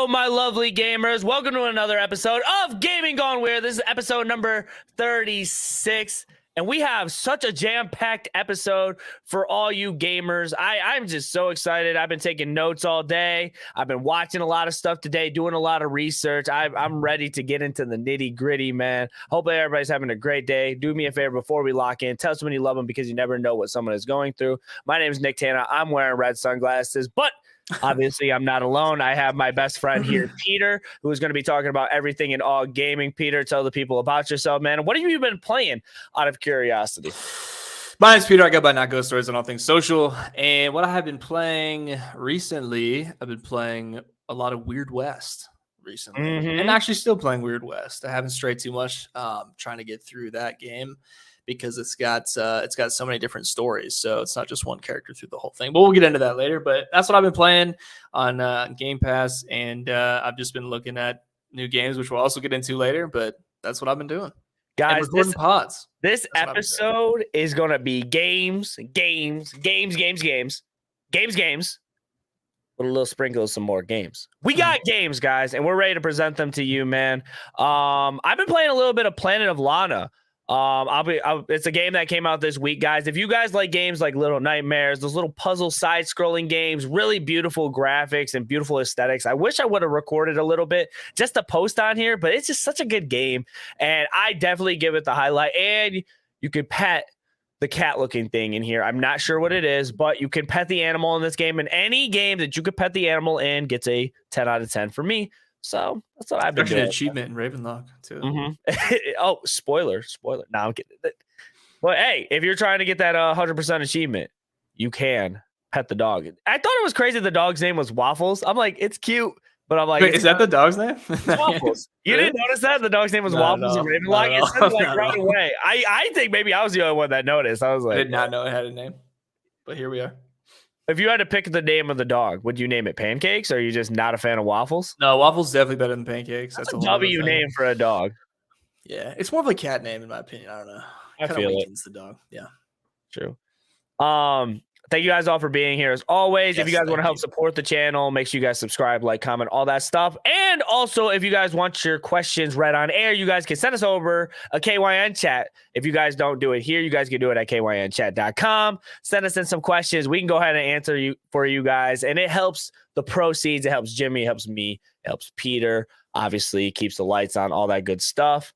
Hello, my lovely gamers. Welcome to another episode of Gaming Gone Weird. This is episode number 36, and we have such a jam-packed episode for all you gamers. I'm just so excited. I've been taking notes all day. I've been watching a lot of stuff today, doing a lot of research. I'm ready to get into the nitty-gritty, man. Hopefully everybody's having a great day. Do me a favor before we lock in. Tell someone you love them because you never know what someone is going through. My name is Nicktana. I'm wearing red sunglasses, but obviously, I'm not alone. I have my best friend here, Peter, who is going to be talking about everything in all gaming. Peter, tell the people about yourself, man. What have you been playing out of curiosity? My name's Peter. I go by Not Ghost Stories on all things social. And what I have been playing recently, I've been playing a lot of Weird West recently. And actually still playing Weird West. I haven't strayed too much trying to get through that game, because it's got so many different stories. So it's not just one character through the whole thing. But we'll get into that later. But that's what I've been playing on Game Pass. And I've just been looking at new games, which we'll also get into later. But that's what I've been doing. Guys, this That's episode is going to be games, with a little sprinkle of some more games. We got games, guys, and we're ready to present them to you, man. I've been playing a little bit of Planet of Lana. It's a game that came out this week, guys. If you guys like games like Little Nightmares, those little puzzle side-scrolling games, really beautiful graphics and beautiful aesthetics. I wish I would have recorded a little bit just to post on here, but it's just such a good game, and I definitely give it the highlight. And you could pet the cat-looking thing in here. I'm not sure what it is, but you can pet the animal in this game, and any game that you could pet the animal in gets a 10 out of 10 for me. So that's what I've been doing. An achievement in Ravenlock too. Oh, spoiler. No, I'm kidding. But hey, if you're trying to get that 100% achievement, you can pet the dog. I thought it was crazy the dog's name was Waffles. I'm like, it's cute, but I'm like, wait, is that the dog's name? Waffles. You didn't notice that? The dog's name was Waffles in Ravenlock? It said like right away. I think maybe I was the only one that noticed. I was like, I did not know it had a name, but here we are. If you had to pick the name of the dog, would you name it Pancakes, or are you just not a fan of Waffles? No, Waffles definitely better than Pancakes. That's a W name for a dog. Yeah, it's more of a cat name in my opinion. I don't know. I feel it. The dog. Yeah, true. Thank you guys all for being here as always. If you guys want to help support the channel, make sure you guys subscribe, like, comment, all that stuff. And also, if you guys want your questions read on air, you guys can send us over a KYN chat. If you guys don't do it here, you guys can do it at kynchat.com. Send us in some questions. We can go ahead and answer you for you guys. And it helps the proceeds. It helps Jimmy, it helps me, it helps Peter. Obviously, it keeps the lights on, all that good stuff.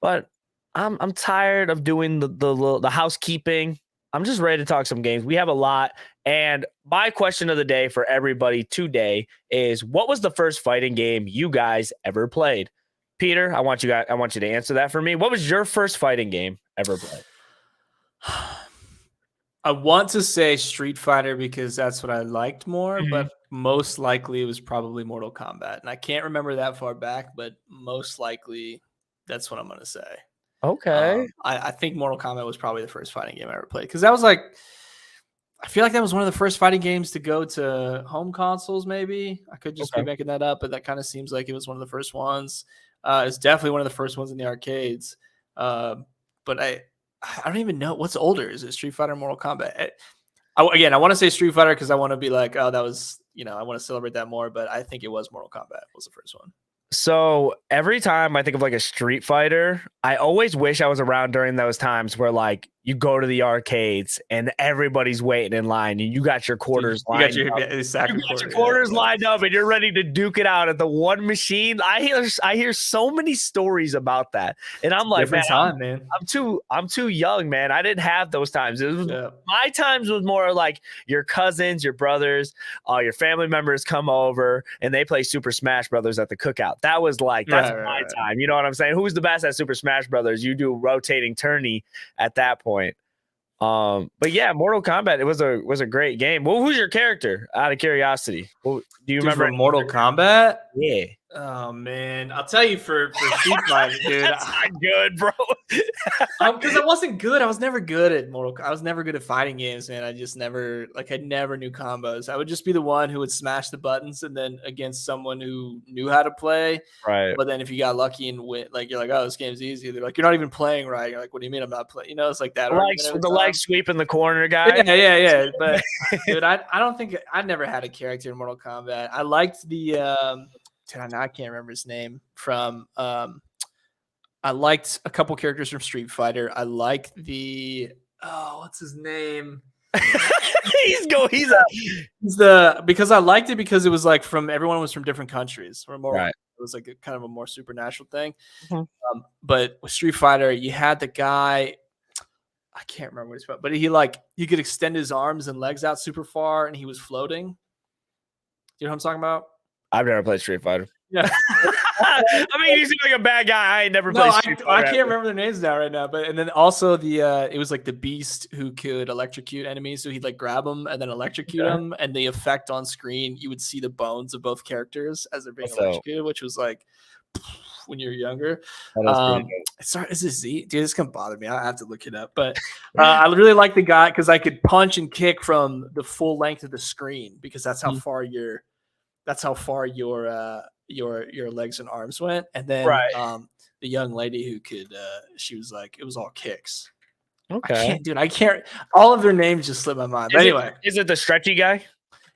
But I'm tired of doing the housekeeping. I'm just ready to talk some games. We have a lot. And my question of the day for everybody today is, what was the first fighting game you guys ever played? Peter, I want you to answer that for me. What was your first fighting game ever played? I want to say Street Fighter because that's what I liked more, but most likely it was probably Mortal Kombat. And I can't remember that far back, but most likely that's what I'm going to say. Okay. I think Mortal Kombat was probably the first fighting game I ever played, because that was like, I feel like that was one of the first fighting games to go to home consoles. Maybe I could just be making that up, but that kind of seems like it was one of the first ones. It's definitely one of the first ones in the arcades. But I don't even know what's older. Is it Street Fighter or Mortal Kombat? I want to say Street Fighter because I want to be like, oh, that was, I want to celebrate that more. But I think it was Mortal Kombat was the first one. So every time I think of like a Street Fighter, I always wish I was around during those times where like you go to the arcades and everybody's waiting in line and you got your quarters lined up. You got your quarters lined up and you're ready to duke it out at the one machine. I hear so many stories about that. And I'm like, man, I'm too young, man. I didn't have those times. My times was more like your cousins, your brothers, your family members come over and they play Super Smash Brothers at the cookout. That was like, that's my time. You know what I'm saying? Who's the best at Super Smash Brothers? You do rotating tourney at that point. But yeah, Mortal Kombat, it was a great game. Well, who's your character out of curiosity? Do you remember Mortal Kombat? Yeah. Oh man, I'll tell you for Street Fighter, dude. That's not good, bro. Because I wasn't good. I was never good at I was never good at fighting games, man. I just never I never knew combos. I would just be the one who would smash the buttons, and then against someone who knew how to play. Right. But then if you got lucky and win, like you're like, oh, this game's easy. They're like, you're not even playing right. You're like, what do you mean I'm not playing? It's like that. The leg sweep in the corner guy. Yeah. But dude, I don't think I never had a character in Mortal Kombat. I liked the I can't remember his name from. I liked a couple characters from Street Fighter. I liked what's his name? Because I liked it because it was like everyone was from different countries. Or more, Right. It was like kind of a more supernatural thing. Mm-hmm. But with Street Fighter, you had the guy. I can't remember what he's about, but he could extend his arms and legs out super far, and he was floating. Do you know what I'm talking about? I've never played Street Fighter. Yeah. I mean, you seem like a bad guy. I ain't never played Street Fighter. I can't remember their names now right now. And then also it was like the Beast who could electrocute enemies. So he'd like grab them and then electrocute them. And the effect on screen, you would see the bones of both characters as they're being electrocuted, which was like when you're younger. Sorry, is this Z? Dude, this can bother me. I have to look it up. But I really like the guy because I could punch and kick from the full length of the screen because that's how far your legs and arms went. And then the young lady who could she was like, it was all kicks. Okay. I can't all of their names just slip my mind. But anyway. Is it the stretchy guy?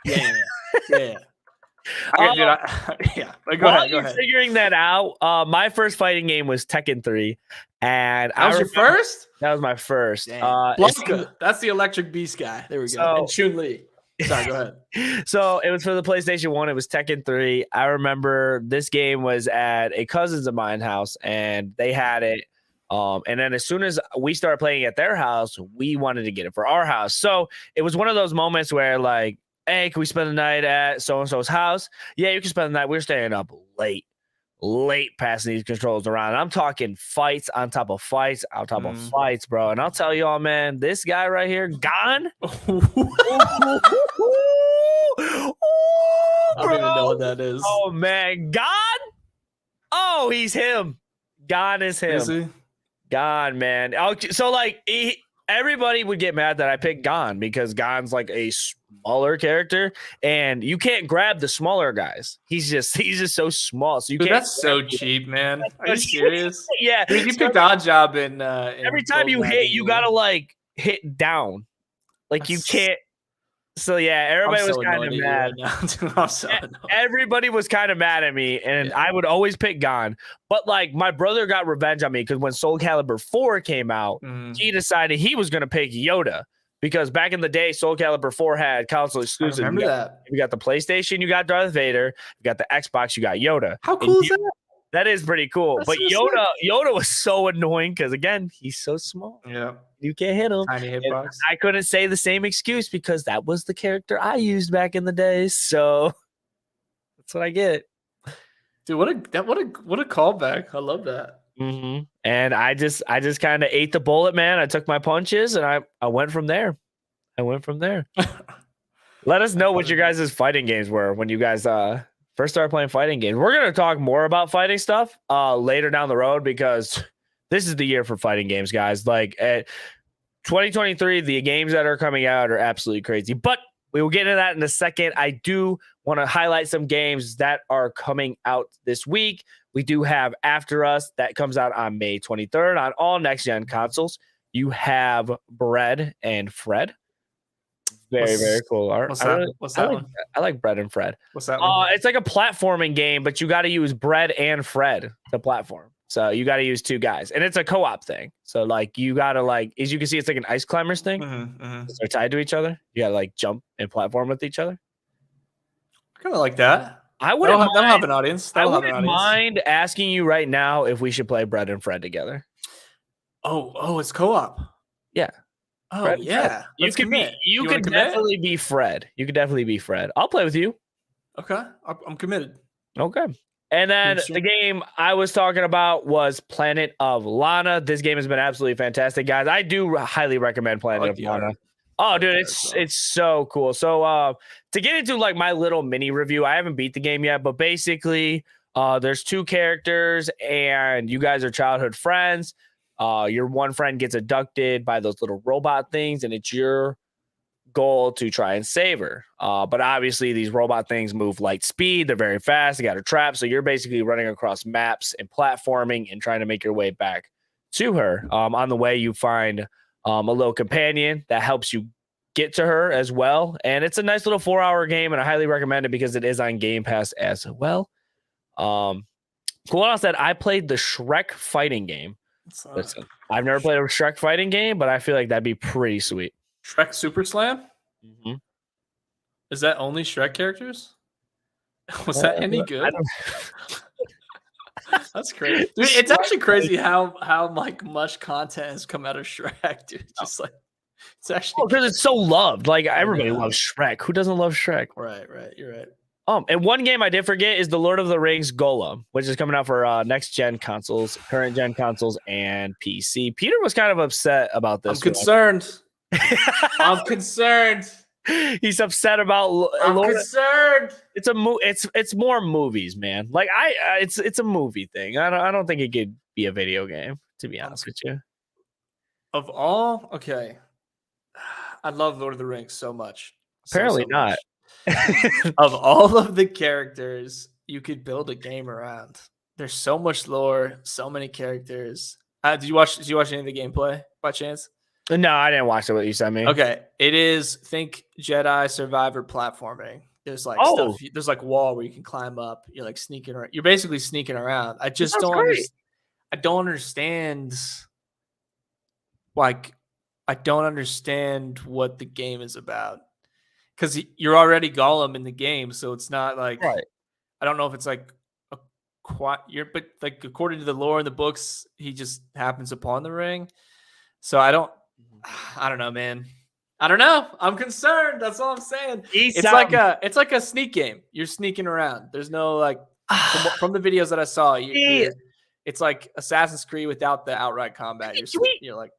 Yeah. But go ahead. Figuring that out. My first fighting game was Tekken 3. And that was your first? That was my first. Blanca. That's the Electric Beast guy. There we go. And Chun-Li. Sorry, go ahead. So it was for the PlayStation 1. It was Tekken 3. I remember this game was at a cousin's of mine's house, and they had it. And then as soon as we started playing at their house, we wanted to get it for our house. So it was one of those moments where, like, hey, can we spend the night at so-and-so's house? Yeah, you can spend the night. We're staying up late passing these controls around. I'm talking fights on top of fights on top of fights, bro. And I'll tell y'all, man, this guy right here, Gon. I don't even know what that is. Oh, man. Gon? Oh, he's him. Gon is him. Is he? Gon, man. So, like, everybody would get mad that I picked Gon because Gon's like a smaller character, and you can't grab the smaller guys. He's just so small. So you can't. That's so cheap, man. Are you serious? Yeah. Dude, you picked Odd Job in every time you hit, you gotta like hit down. Like you can't. So yeah, everybody was kind of mad. Everybody was kind of mad at me, and I would always pick Gon. But like my brother got revenge on me because when Soul Calibur 4 came out, he decided he was going to pick Yoda because back in the day, Soul Calibur 4 had console exclusive. I remember that. You got the PlayStation, you got Darth Vader. You got the Xbox, you got Yoda. How cool is that? That is pretty cool. That's but so Yoda was so annoying because again, he's so small. Yeah. You can't hit him. Tiny hitbox. I couldn't say the same excuse because that was the character I used back in the day. So that's what I get. Dude, what a callback. I love that. Mm-hmm. And I just kind of ate the bullet, man. I took my punches and I went from there. Let us know what your guys' fighting games were when you guys first started playing fighting games. We're gonna talk more about fighting stuff later down the road because this is the year for fighting games, guys. Like at 2023, the games that are coming out are absolutely crazy. But we will get into that in a second. I do want to highlight some games that are coming out this week. We do have After Us that comes out on May 23rd on all next-gen consoles. You have Bread and Fred. Very cool art. What's that one? I like Bread and Fred. What's that one? It's like a platforming game, but you got to use Bread and Fred to platform. So you got to use two guys, and it's a co-op thing. So like you got to like, as you can see, it's like an ice climbers thing. They're tied to each other. You got to like jump and platform with each other. I kind of like that. I wouldn't have an audience. I wouldn't mind asking you right now if we should play Bread and Fred together. Oh, it's co-op. Yeah. Oh, Fred, yeah. You could definitely be Fred. You could definitely be Fred. I'll play with you. Okay. I'm committed. Okay. And then the game I was talking about was Planet of Lana. This game has been absolutely fantastic, guys. I do highly recommend Planet of Lana. Oh, dude, it's so cool. So to get into like my little mini review, I haven't beat the game yet, but basically there's two characters and you guys are childhood friends. Your one friend gets abducted by those little robot things, and it's your goal to try and save her. But obviously, these robot things move light speed. They're very fast. They got her trapped. So you're basically running across maps and platforming and trying to make your way back to her. On the way, you find a little companion that helps you get to her as well. And it's a nice little 4-hour game, and I highly recommend it because it is on Game Pass as well. Cool said, I played the Shrek fighting game. Listen, I've never played a Shrek fighting game, but I feel like that'd be pretty sweet. Shrek Super Slam? Mm-hmm. Is that only Shrek characters? Was that any good? That's crazy. Dude, it's actually crazy how like much content has come out of Shrek, dude. Just like it's actually because it's so loved. Like everybody loves Shrek. Who doesn't love Shrek? Right. You're right. And one game I did forget is the Lord of the Rings Golem, which is coming out for next gen consoles, current gen consoles, and PC. Peter was kind of upset about this. I'm concerned. I'm concerned. He's upset about. I'm concerned. It's more movies, man. Like it's a movie thing. I don't think it could be a video game. To be honest with you. Of all, okay, I love Lord of the Rings so much. Apparently not. Much. Of all of the characters you could build a game around, there's so much lore, so many characters. Did you watch any of the gameplay by chance? No, I didn't watch what you sent me. Okay, it is think Jedi Survivor platforming. There's like stuff. There's like wall where you can climb up. You're like sneaking around. You're basically sneaking around. I just I don't understand. Like, I don't understand what the game is about. Because you're already Gollum in the game, so it's not like I don't know if it's like but like according to the lore in the books, he just happens upon the ring. So I don't know, man. I don't know. I'm concerned. That's all I'm saying. It's like a sneak game. You're sneaking around. There's no like from the videos that I saw. It's like Assassin's Creed without the outright combat. You're like,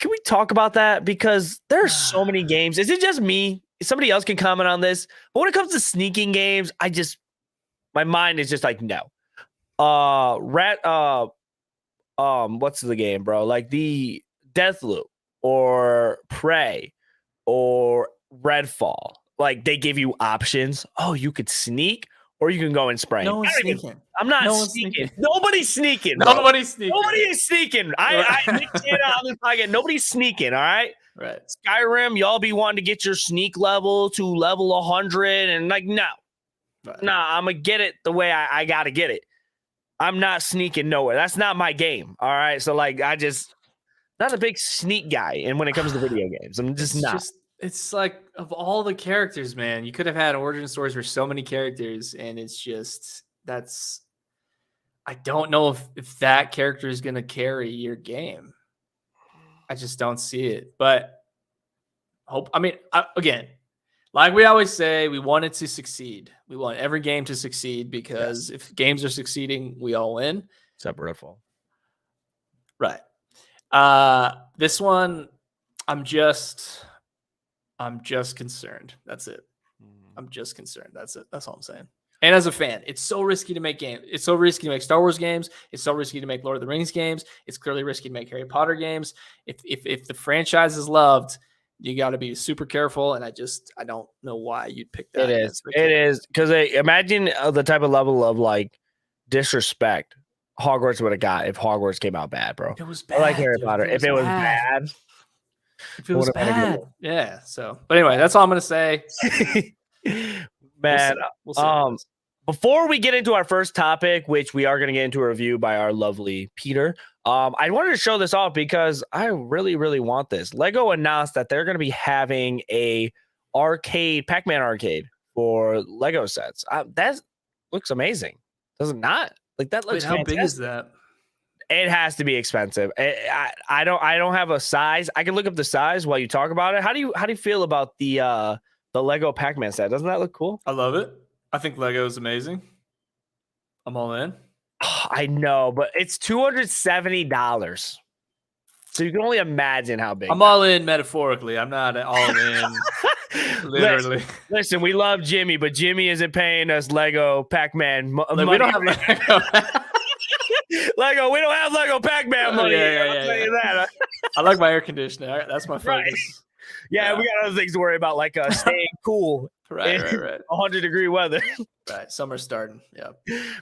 can we talk about that? Because there's so many games. Is it just me? Somebody else can comment on this. But when it comes to sneaking games, my mind is just like, no. What's the game, bro? Like the Deathloop or Prey or Redfall. Like they give you options. Oh, you could sneak or you can go and spray. No one's sneaking. I'm not sneaking. Nobody's sneaking. Bro. Nobody's sneaking. Nobody is sneaking. I Nicktana on this podcast. Nobody's sneaking. All right. Right. Skyrim, y'all be wanting to get your sneak level to level 100, and like, no. Right. Nah, I'm gonna get it the way I gotta get it. I'm not sneaking nowhere. That's not my game. All right. So like, not a big sneak guy. And when it comes to video games, I'm just not. It's like of all the characters, man, you could have had origin stories for so many characters, and it's just I don't know if that character is gonna carry your game. I just don't see it. But again, like we always say, we want it to succeed. We want every game to succeed because if games are succeeding, we all win. Except Redfall. Right. This one, I'm just concerned. That's it. I'm just concerned. That's it. That's all I'm saying. And as a fan, it's so risky to make games. It's so risky to make Star Wars games. It's so risky to make Lord of the Rings games. It's clearly risky to make Harry Potter games. If the franchise is loved, you got to be super careful. And I don't know why you'd pick that. It is because imagine the type of level of like disrespect Hogwarts would have got if Hogwarts came out bad, bro. It was bad. I like Harry Potter. If it was bad. If it was bad. Yeah. So, but anyway, that's all I'm gonna say. Man, we'll see. Before we get into our first topic, which we are going to get into a review by our lovely Peter, I wanted to show this off because I really, really want this. Lego announced that they're going to be having a Pacman arcade for Lego sets. That looks amazing. Does it not? Like that looks fantastic. How big is that? It has to be expensive. I don't have a size. I can look up the size while you talk about it. How do you feel about the Lego Pacman set? Doesn't that look cool? I love it. I think Lego is amazing. I'm all in. I know, but it's $270. So you can only imagine how big. I'm all in metaphorically. I'm not all in literally. Listen, we love Jimmy, but Jimmy isn't paying us Lego Pacman money. We don't have Lego. Lego, we don't have Lego Pacman money. I'll tell you that. I like my air conditioner. That's my focus. Right. Yeah, we got other things to worry about, like staying cool. Right. 100-degree weather. Right. Summer's starting. Yeah.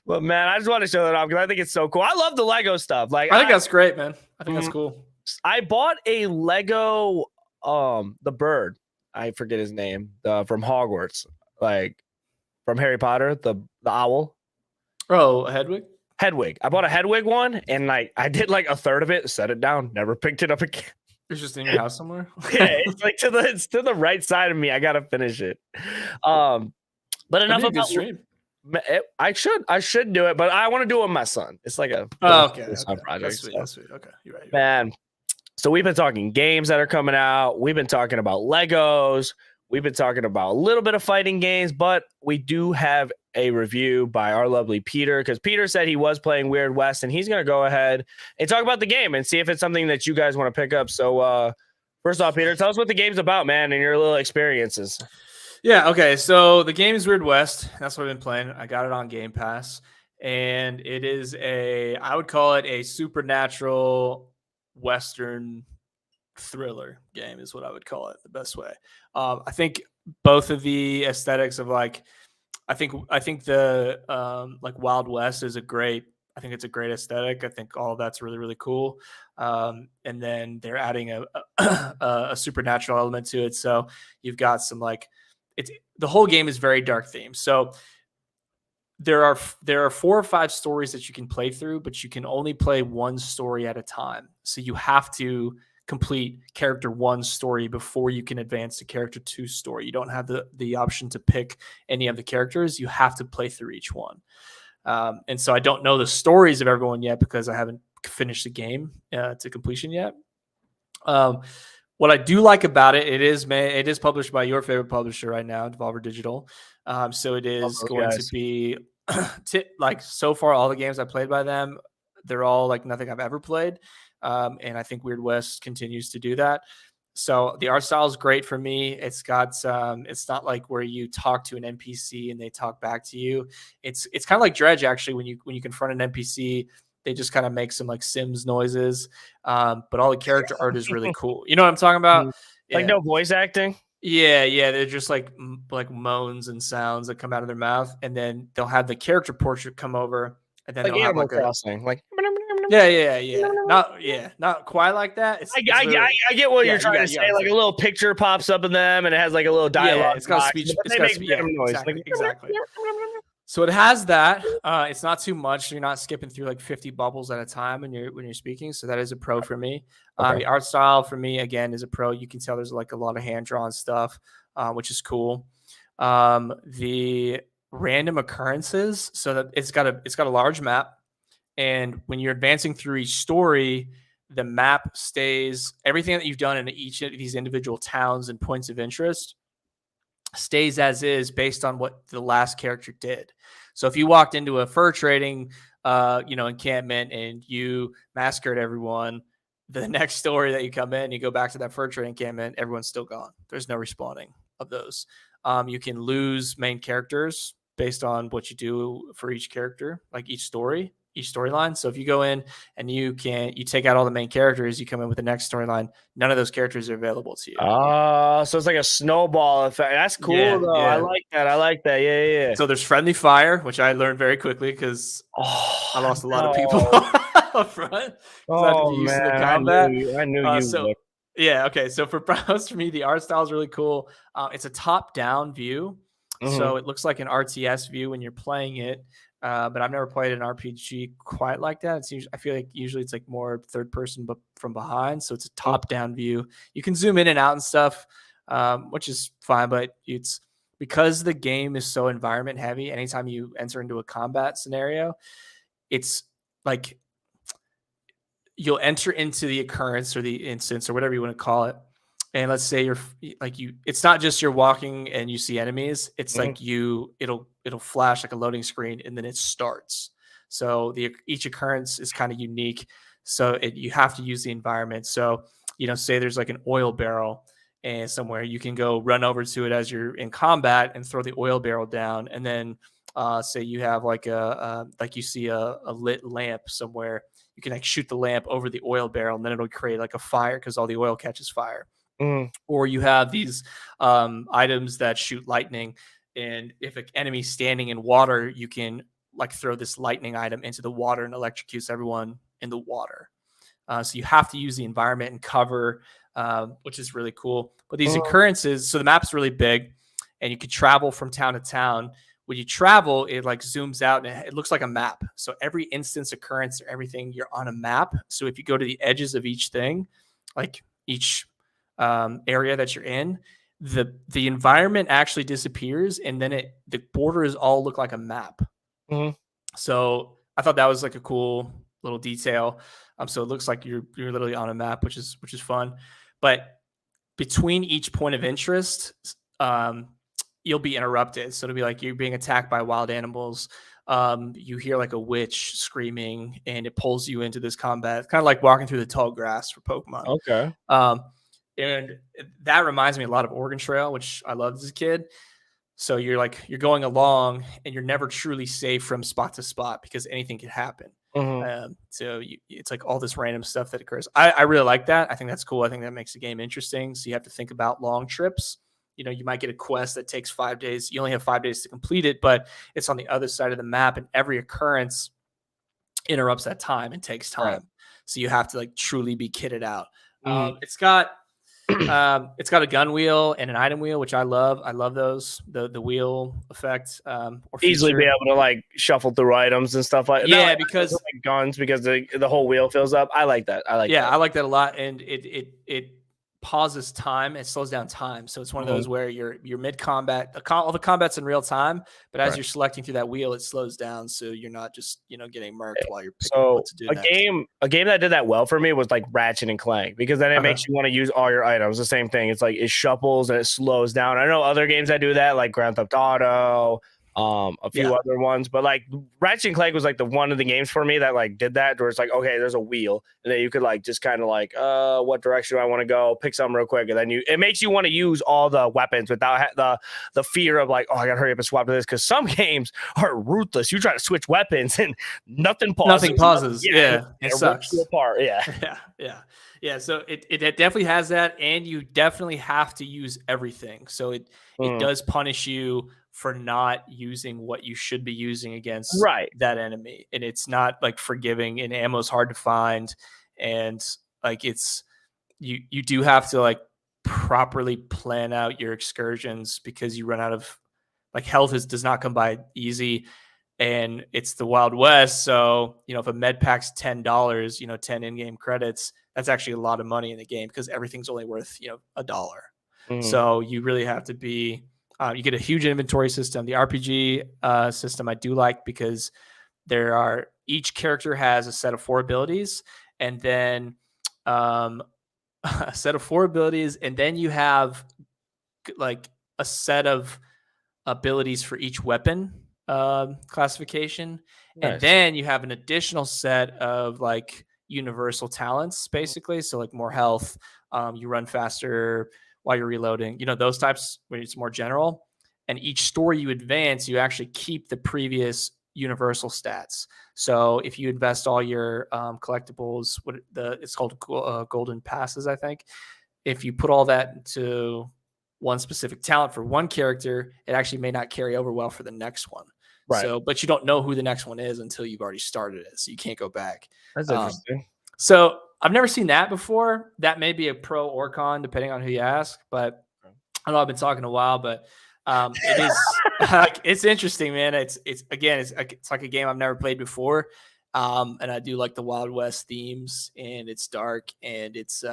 But man, I just want to show that off because I think it's so cool. I love the Lego stuff. Like I think that's great, man. I think that's cool. I bought a Lego, the bird. I forget his name. From Hogwarts, like from Harry Potter, the owl. Oh, a Hedwig? Hedwig. I bought a Hedwig one, and like I did like a third of it, set it down, never picked it up again. It's just in your house somewhere. Yeah, it's like it's to the right side of me. I gotta finish it. But enough That'd be a about good stream. I should do it, but I want to do it with my son. It's like a son project. That's sweet. That's sweet. Okay, you're right. Man, so we've been talking games that are coming out. We've been talking about Legos. We've been talking about a little bit of fighting games, but we do have a review by our lovely Peter, because Peter said he was playing Weird West, and he's going to go ahead and talk about the game and see if it's something that you guys want to pick up. So first off, Peter, tell us what the game's about, man, and your little experiences. Yeah, okay. So the game is Weird West. That's what I've been playing. I got it on Game Pass. And it is I would call it a supernatural Western thriller game is what I would call it, the best way. I think both of the aesthetics of I think the like Wild West is I think it's a great aesthetic. I think all of that's really, really cool. And then they're adding a supernatural element to it. So you've got some the whole game is very dark themed. So there are 4 or 5 stories that you can play through, but you can only play one story at a time. So you have to complete character 1's story before you can advance to character 2's story. You don't have the option to pick any of the characters. You have to play through each one. And so I don't know the stories of everyone yet because I haven't finished the game to completion yet. What I do like about it, it is published by your favorite publisher right now, Devolver Digital. So it is going to be so far all the games I played by them, they're all like nothing I've ever played. And I think Weird West continues to do that. So the art style is great for me. It's got it's not like where you talk to an NPC and they talk back to you. It's kind of like Dredge actually. When you confront an NPC, they just kind of make some like Sims noises. But all the character art is really cool. You know what I'm talking about? Like no voice acting. Yeah, they're just like moans and sounds that come out of their mouth, and then they'll have the character portrait come over, and then like they'll have Animal Crossing, like not quite like that. I get what you're trying to say. Like a little picture pops up in them, and it has like a little dialogue. Yeah, it's got speech. It's got noise. Exactly. So it has that. It's not too much. You're not skipping through like 50 bubbles at a time when you're speaking. So that is a pro for me. Okay. The art style for me again is a pro. You can tell there's like a lot of hand drawn stuff, which is cool. The random occurrences, so that it's got a large map, and when you're advancing through each story, the map stays. Everything that you've done in each of these individual towns and points of interest stays as is based on what the last character did. So if you walked into a fur trading encampment and you massacred everyone, the next story that you come in, you go back to that fur trading encampment, everyone's still gone. There's no respawning of those. You can lose main characters based on what you do for each character, like each storyline. So if you go in and you take out all the main characters, you come in with the next storyline, none of those characters are available to you. So it's like a snowball effect. That's cool though. Yeah. I like that. Yeah. So there's friendly fire, which I learned very quickly because I lost a lot of people up front. Oh man, combat. I knew you would. Yeah, okay. So for me, the art style is really cool. It's a top-down view. Mm-hmm. So it looks like an RTS view when you're playing it. But I've never played an RPG quite like that. I feel like usually it's like more third person, but from behind. So it's a top-down view. You can zoom in and out and stuff, which is fine. But it's because the game is so environment heavy. Anytime you enter into a combat scenario, it's like you'll enter into the occurrence or the instance or whatever you want to call it. And let's say it's not just you're walking and you see enemies. It's like it'll flash like a loading screen and then it starts. So each occurrence is kind of unique. So you have to use the environment. So, say there's like an oil barrel and somewhere you can go run over to it as you're in combat and throw the oil barrel down. And then say you have like you see a lit lamp somewhere. You can like shoot the lamp over the oil barrel and then it'll create like a fire because all the oil catches fire. Or you have these items that shoot lightning, and if an enemy's standing in water, you can like throw this lightning item into the water and electrocutes everyone in the water. So you have to use the environment and cover, which is really cool. But these occurrences, so the map's really big, and you can travel from town to town when you travel, it like zooms out and it looks like a map. So every instance, occurrence, or everything, you're on a map. So if you go to the edges of each thing, like each area that you're in, the environment actually disappears, and then the borders all look like a map. So I thought that was like a cool little detail. So it looks like you're literally on a map, which is fun. But between each point of interest, you'll be interrupted. So it'll be like you're being attacked by wild animals. You hear like a witch screaming, and it pulls you into this combat, kind of like walking through the tall grass for Pokemon. Okay. And that reminds me a lot of Oregon Trail, which I loved as a kid. So you're going along, and you're never truly safe from spot to spot because anything could happen. So it's like all this random stuff that occurs. I really like that. I think that's cool. I think that makes the game interesting. So you have to think about long trips. You might get a quest that takes 5 days. You only have 5 days to complete it, but it's on the other side of the map, and every occurrence interrupts that time and takes time. Right. So you have to like truly be kitted out. It's got a gun wheel and an item wheel, which I love. I love those, the wheel effect. Or easily be able to like shuffle through items and stuff like that. Yeah, because like guns, because the whole wheel fills up. I like that. I like that a lot. And it pauses time. It slows down time. So it's one of those where you're mid combat. All the combat's in real time, but as you're selecting through that wheel, it slows down. So you're not just getting murked while you're picking up what to do. A game that did that well for me was like Ratchet and Clank, because then it makes you want to use all your items. The same thing. It's like it shuffles and it slows down. I know other games that do that, like Grand Theft Auto, a few other ones, but like Ratchet and Clank was like the one of the games for me that like did that, where it's like, okay, there's a wheel, and then you could like just kind of like, what direction do I want to go, pick something real quick, and then it makes you want to use all the weapons without the fear of like, oh, I gotta hurry up and swap to this, because some games are ruthless. You try to switch weapons and nothing pauses. It sucks. Rips you apart. Yeah. So it definitely has that, and you definitely have to use everything. So it does punish you for not using what you should be using against that enemy. And it's not like forgiving, and ammo is hard to find. And like you do have to like properly plan out your excursions, because you run out of like health does not come by easy. And it's the Wild West. So, if a med pack's $10, 10 in-game credits, that's actually a lot of money in the game, because everything's only worth, $1. So you really have to be, you get a huge inventory system. The RPG system I do like, because each character has a set of 4 abilities, and then a set of 4 abilities, and then you have like a set of abilities for each weapon classification. Nice. And then you have an additional set of like universal talents, basically. So like more health, you run faster while you're reloading, those types where it's more general. And each story you advance, you actually keep the previous universal stats. So if you invest all your collectibles, it's called golden passes, I think. If you put all that into one specific talent for one character, it actually may not carry over well for the next one. Right. So, but you don't know who the next one is until you've already started it. So you can't go back. That's interesting. So I've never seen that before. That may be a pro or con, depending on who you ask. But I know I've been talking a while, but it is it's interesting, man. It's like a game I've never played before. And I do like the Wild West themes, and it's dark, and it's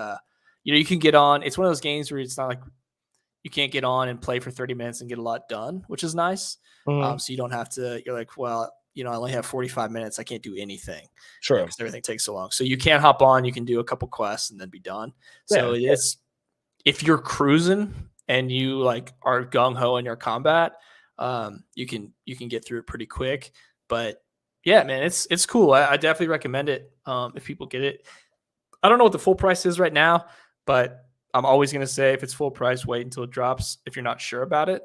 you can get on. It's one of those games where it's not like you can't get on and play for 30 minutes and get a lot done, which is nice. So you don't have to, you're like, well, I only have 45 minutes. I can't do anything. Sure. Because everything takes so long. So you can hop on, you can do a couple quests and then be done. So it's, if you're cruising and you like are gung ho in your combat, you can get through it pretty quick. But yeah, man, it's cool. I definitely recommend it. If people get it. I don't know what the full price is right now, but I'm always going to say if it's full price, wait until it drops if you're not sure about it.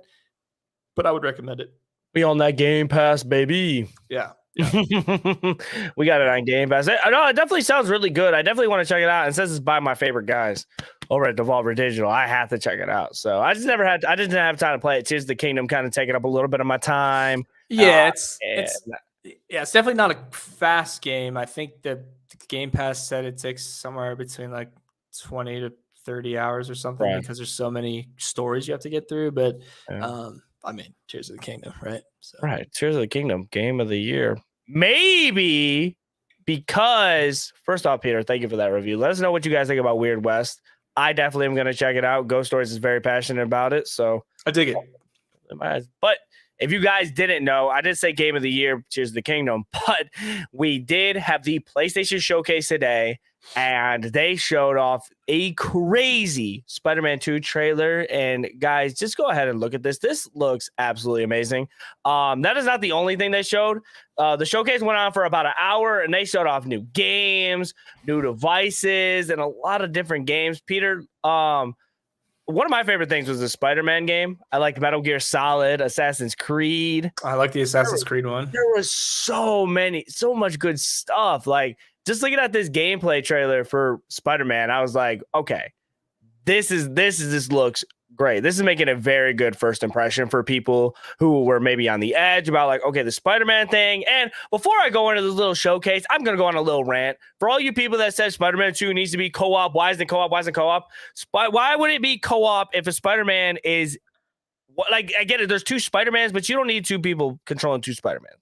But I would recommend it. We on that Game Pass, baby. Yeah. We got it on Game Pass. No, it definitely sounds really good. I definitely want to check it out. And since it's by my favorite guys over at Devolver Digital, I have to check it out. So I didn't have time to play it. Tears of the Kingdom kind of taking up a little bit of my time. Yeah, it's definitely not a fast game. I think the Game Pass said it takes somewhere between like 20 to 30 hours or something, because there's so many stories you have to get through. But I mean, Tears of the Kingdom, right? So. Right. Tears of the Kingdom, game of the year. Maybe because, first off, Peter, thank you for that review. Let us know what you guys think about Weird West. I definitely am going to check it out. Ghost Stories is very passionate about it. So I dig it. But if you guys didn't know, I did say game of the year, Tears of the Kingdom, but we did have the PlayStation Showcase today, and they showed off a crazy Spider-Man 2 trailer. And guys, just go ahead and look at this. This looks absolutely amazing. That is not the only thing they showed. The showcase went on for about an hour, and they showed off new games, new devices, and a lot of different games. Peter, one of my favorite things was the Spider-Man game. I like Metal Gear Solid, Assassin's Creed. I like the Assassin's Creed one. There was so much good stuff. Like, just looking at this gameplay trailer for Spider-Man, I was like, okay, this looks great. This is making a very good first impression for people who were maybe on the edge about like, okay, the Spider-Man thing. And before I go into this little showcase, I'm going to go on a little rant. For all you people that said Spider-Man 2 needs to be co-op, why isn't it co-op? Why isn't it co-op? Why would it be co-op if a Spider-Man is, like, I get it, there's two Spider-Mans, but you don't need two people controlling two Spider-Mans.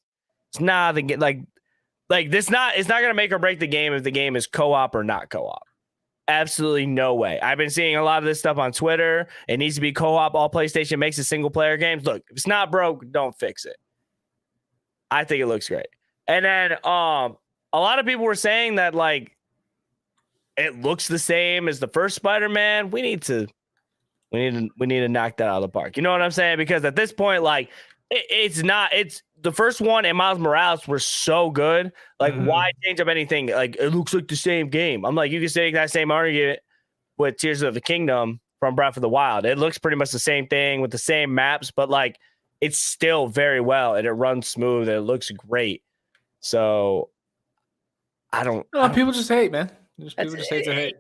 It's not it's not going to make or break the game if the game is co-op or not co-op. Absolutely no way. I've been seeing a lot of this stuff on Twitter. It needs to be co-op. All PlayStation makes is single player games. Look, if it's not broke, don't fix it. I think it looks great. And then a lot of people were saying that like it looks the same as the first Spider-Man. We need to knock that out of the park. You know what I'm saying? Because at this point, like it's the first one and Miles Morales were so good. Like, why change up anything? Like, it looks like the same game. I'm like, you can say that same argument with Tears of the Kingdom from Breath of the Wild. It looks pretty much the same thing with the same maps, but like, it's still very well and it runs smooth and it looks great. So, people just hate, man. People just hate to hate.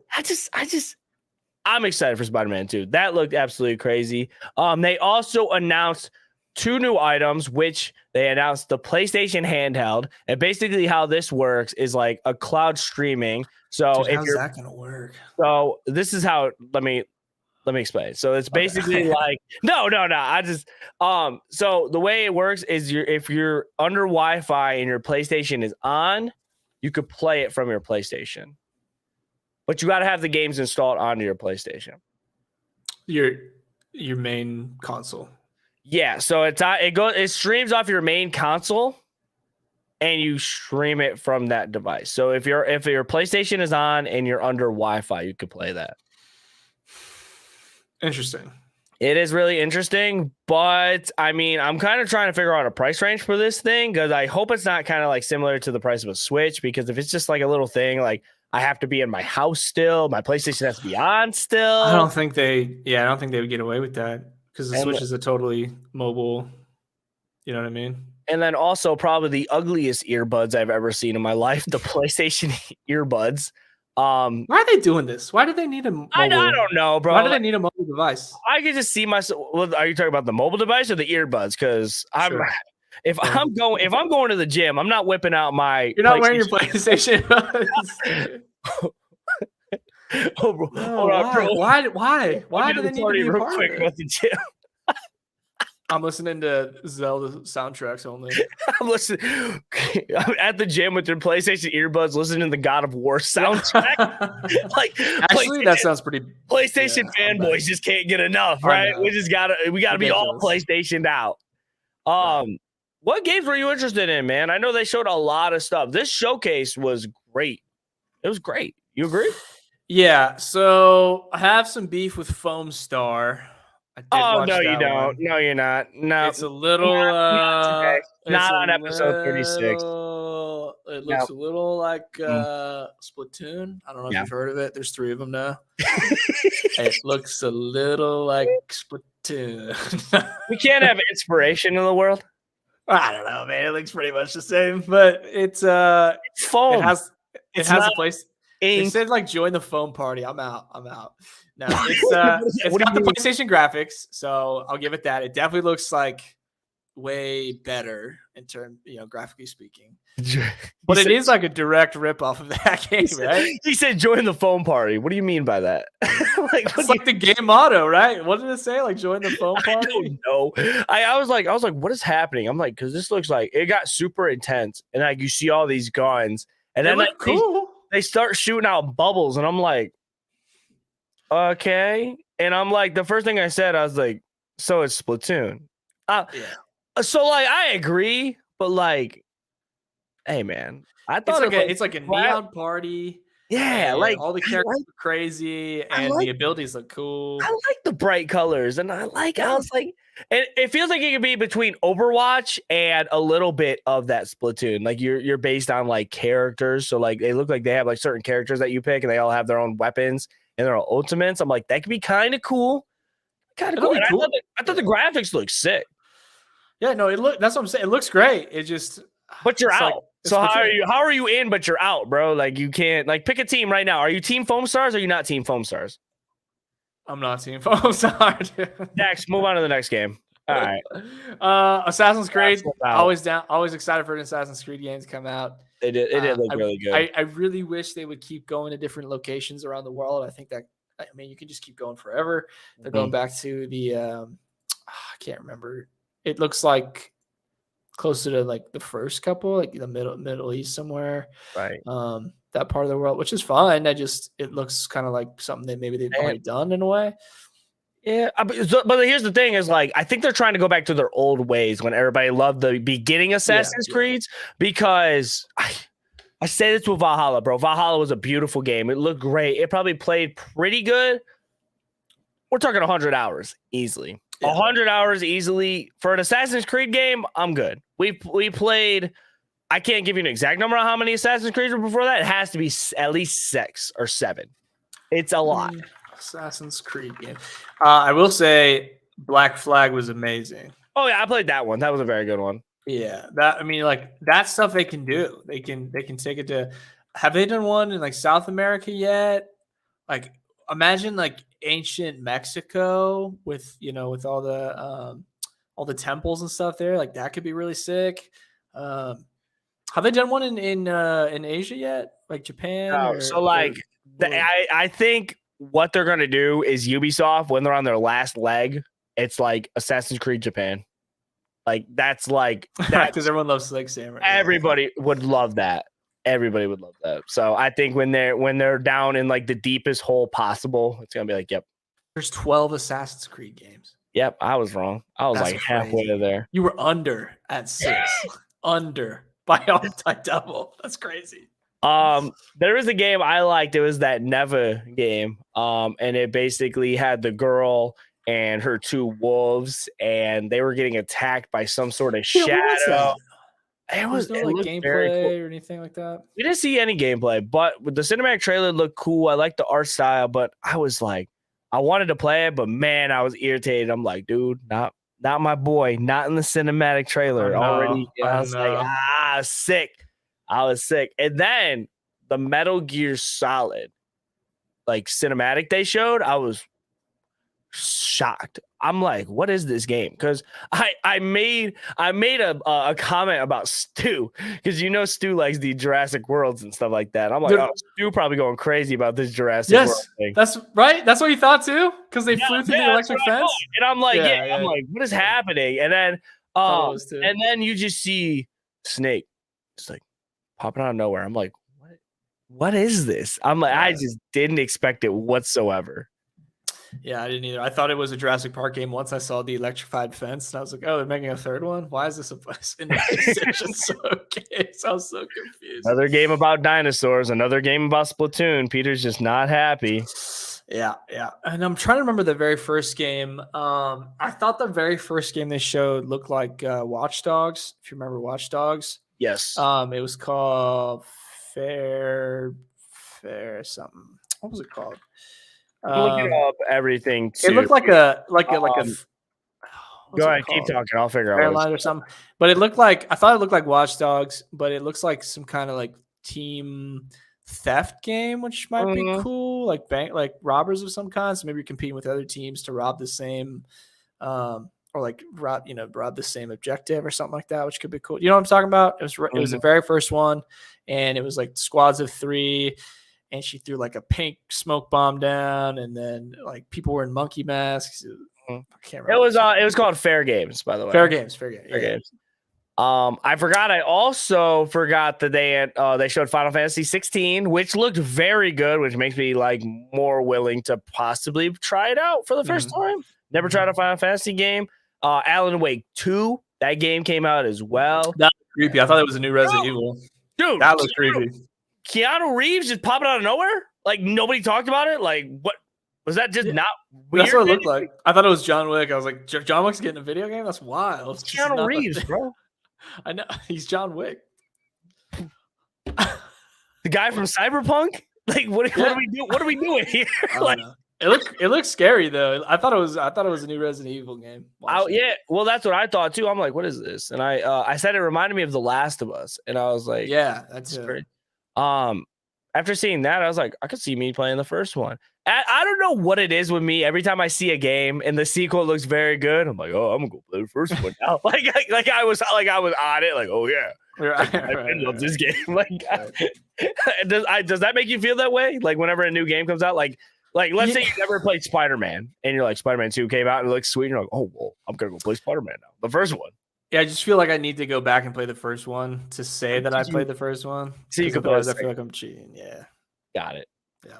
I'm excited for Spider-Man 2. That looked absolutely crazy. They also announced 2 new items, which they announced the PlayStation handheld. And basically how this works is like a cloud streaming. So how's that gonna work? So this is how, let me explain. So it's basically like, no. I just, so the way it works is if you're under Wi-Fi and your PlayStation is on, you could play it from your PlayStation, but you got to have the games installed onto your PlayStation. Your main console. Yeah, so it streams off your main console, and you stream it from that device. So if your PlayStation is on and you're under Wi-Fi, you could play that. Interesting. It is really interesting, but I mean, I'm kind of trying to figure out a price range for this thing because I hope it's not kind of like similar to the price of a Switch. Because if it's just like a little thing, like I have to be in my house still, my PlayStation has to be on still. I don't think they would get away with that. Because the Switch is a totally mobile, you know what I mean? And then also probably the ugliest earbuds I've ever seen in my life, the PlayStation earbuds. Why are they doing this? Why do they need a mobile? I don't know, bro. Why do they need a mobile device? I could just see myself. Well, are you talking about the mobile device or the earbuds? Because if I'm going to the gym, I'm not whipping out my. You're not wearing your PlayStation. Oh, bro. Why do they need to be a part of it? About the gym? I'm listening to Zelda soundtracks only. I'm at the gym with your PlayStation earbuds, listening to the God of War soundtrack. Like, actually, that sounds pretty. PlayStation fanboys just can't get enough, right? We gotta be all PlayStationed out. What games were you interested in, man? I know they showed a lot of stuff. This showcase was great. It was great. You agree? Yeah, so I have some beef with Foam Star. Oh, no, you don't. One. No, you're not. No. It's a little... not on episode 36. It looks a little like Splatoon. I don't know if you've heard of it. There's 3 of them now. It looks a little like Splatoon. We can't have inspiration in the world. I don't know, man. It looks pretty much the same, but it's foam. It has a place... They said like join the foam party. I'm out. No, it's got the PlayStation graphics, so I'll give it that. It definitely looks like way better in terms, graphically speaking. But it is like a direct rip off of that game, right? He said, "Join the phone party." What do you mean by that? It's like the game motto, right? What did it say? Like, join the phone party? I don't know. I was like, what is happening? I'm like, because this looks like it got super intense, and like you see all these guns, and then like cool. They start shooting out bubbles, and I'm like, okay. And I'm like, the first thing I said, I was like, so it's Splatoon. So like, I agree, but like, hey man, I thought it's like a neon party. Yeah, like all the characters are crazy, and the abilities look cool. I like the bright colors, and I was like, it feels like it could be between Overwatch and a little bit of that Splatoon. Like you're based on like characters, so like they look like they have like certain characters that you pick, and they all have their own weapons and their own ultimates. I'm like, that could be kind of cool. Kind of cool. I thought the graphics looked sick. Yeah, no, that's what I'm saying. It looks great. It just, but you're out. Like, so how are you in, but you're out, bro? Like you can't like pick a team right now. Are you Team Foam Stars or are you not Team Foam Stars? I'm not Team Foam Stars. Next, move on to the next game. All right. Assassin's Creed. Always excited for an Assassin's Creed game to come out. It did look really good. I really wish they would keep going to different locations around the world. I think that, you can just keep going forever. They're going back to the I can't remember. It looks like closer to like the first couple, like the Middle East somewhere, right? That part of the world, which is fine. It looks kind of like something that maybe they've already done in a way. Yeah, but here's the thing: is like I think they're trying to go back to their old ways when everybody loved the beginning Assassin's Creeds, because I say this with Valhalla, bro. Valhalla was a beautiful game. It looked great. It probably played pretty good. We're talking 100 hours easily. 100 hours easily for an Assassin's Creed game. I'm good. We played. I can't give you an exact number on how many Assassin's Creeds were before that. It has to be at least 6 or 7. It's a lot. Assassin's Creed game. I will say Black Flag was amazing. Oh yeah, I played that one. That was a very good one. Yeah, that stuff they can do. They can take it to. Have they done one in like South America yet? Like, imagine like ancient Mexico with all the temples and stuff there. Like that could be really sick. Have they done one in Asia yet? Like Japan? I think what they're gonna do is Ubisoft, when they're on their last leg, it's like Assassin's Creed Japan. Like that's because everyone loves like samurai. Everybody would love that. Everybody would love that. So I think when they're down in like the deepest hole possible, it's gonna be like, yep. There's 12 Assassin's Creed games. Yep, I was wrong. I was like halfway to there. You were under at 6. Under by double. That's crazy. There was a game I liked. It was that Neva game. And it basically had the girl and her 2 wolves, and they were getting attacked by some sort of shadow. It was no like gameplay or anything like that. We didn't see any gameplay, but the cinematic trailer looked cool. I liked the art style, but I was like, I wanted to play it, but man, I was irritated. I'm like, dude, not my boy, not in the cinematic trailer already. I was like, sick. I was sick. And then the Metal Gear Solid, like cinematic they showed, I was shocked. I'm like, what is this game? Because I made a comment about Stu, because Stu likes the Jurassic Worlds and stuff like that. I'm like, Stu probably going crazy about this Jurassic World thing. That's right. That's what you thought too, because they flew through the electric fence. And I'm like, I'm like, what is happening? And then you just see Snake just like popping out of nowhere. I'm like, what is this? I'm like, I just didn't expect it whatsoever. Yeah, I didn't either. I thought it was a Jurassic Park game once I saw the electrified fence, and I was like, oh, they're making a third one? Why is this a PlayStation Showcase? I was so confused. Another game about dinosaurs, another game about Splatoon. Peter's just not happy. Yeah. And I'm trying to remember the very first game. I thought the very first game they showed looked like Watch Dogs, if you remember Watch Dogs. Yes. It was called Fair something. What was it called? Looking up everything too. It looked like a go ahead, keep talking. I'll figure out airline or something. But I thought it looked like Watch Dogs, but it looks like some kind of like team theft game, which might be cool, like robbers of some kind. So maybe you're competing with other teams to rob the same or or like rob the same objective or something like that, which could be cool. You know what I'm talking about? It was the very first one, and it was like squads of 3, and she threw like a pink smoke bomb down, and then like people were in monkey masks. I can't remember. It was called Fair Games, by the way. Fair Games. I forgot. I also forgot that they showed Final Fantasy 16, which looked very good, which makes me like more willing to possibly try it out for the first time. Never tried a Final Fantasy game. Alan Wake 2, that game came out as well. That was creepy. I thought it was a new Resident Evil. Dude, that looks creepy. Keanu Reeves just popping out of nowhere? Like nobody talked about it? Like what? Was that just not weird? That's what it looked like. I thought it was John Wick. I was like, John Wick's getting a video game? That's wild. It's Keanu Reeves, bro. I know. He's John Wick. The guy from Cyberpunk? Like what are we doing? What are we doing here? Like it looks scary though. I thought it was a new Resident Evil game. Yeah, well, that's what I thought too. I'm like, what is this? And I said it reminded me of The Last of Us, and I was like, yeah, that's great. After seeing that, I was like, I could see me playing the first one. I don't know what it is with me. Every time I see a game and the sequel looks very good, I'm like, oh, I'm gonna go play the first one now. like I was on it. Like, oh yeah, I love this game. Like, does that make you feel that way? Like whenever a new game comes out, like let's say you never played Spider-Man and you're like, Spider-Man 2 came out and it looks sweet. And you're like, oh well, I'm gonna go play Spider-Man now. The first one. Yeah, I just feel like I need to go back and play the first one to say that I played the first one. So you can I feel like I'm cheating. Yeah. Got it. Yeah.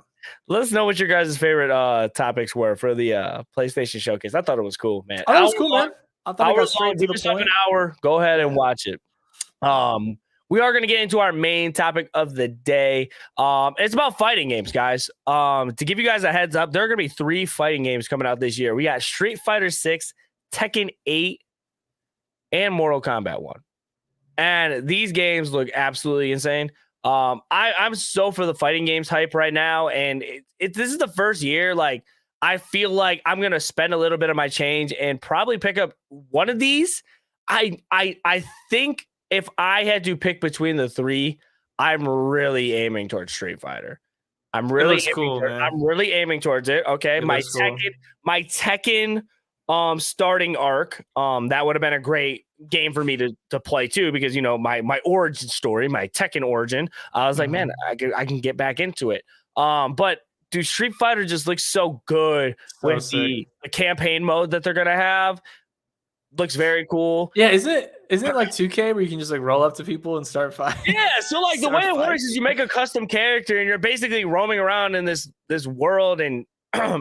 Let us know what your guys' favorite topics were for the PlayStation Showcase. I thought it was cool, man. Oh, it was cool, man. I thought it was straight to the point. An hour. Go ahead and watch it. We are going to get into our main topic of the day. It's about fighting games, guys. To give you guys a heads up, there are going to be 3 fighting games coming out this year. We got Street Fighter 6, Tekken 8, and Mortal Kombat 1. And these games look absolutely insane. I'm so for the fighting games hype right now, and this is the first year. Like I feel like I'm gonna spend a little bit of my change and probably pick up one of these. I think if I had to pick between the 3, I'm really aiming towards Street Fighter. I'm really aiming towards it. Okay, my Tekken starting arc. That would have been a great game for me to play too, because my origin story, my Tekken origin. I was like, man, I can get back into it. But dude, Street Fighter just looks so good with the campaign mode that they're gonna have. Looks very cool. Yeah, is it like 2K where you can just like roll up to people and start fighting? Yeah, so like the way it works is you make a custom character and you're basically roaming around in this world, and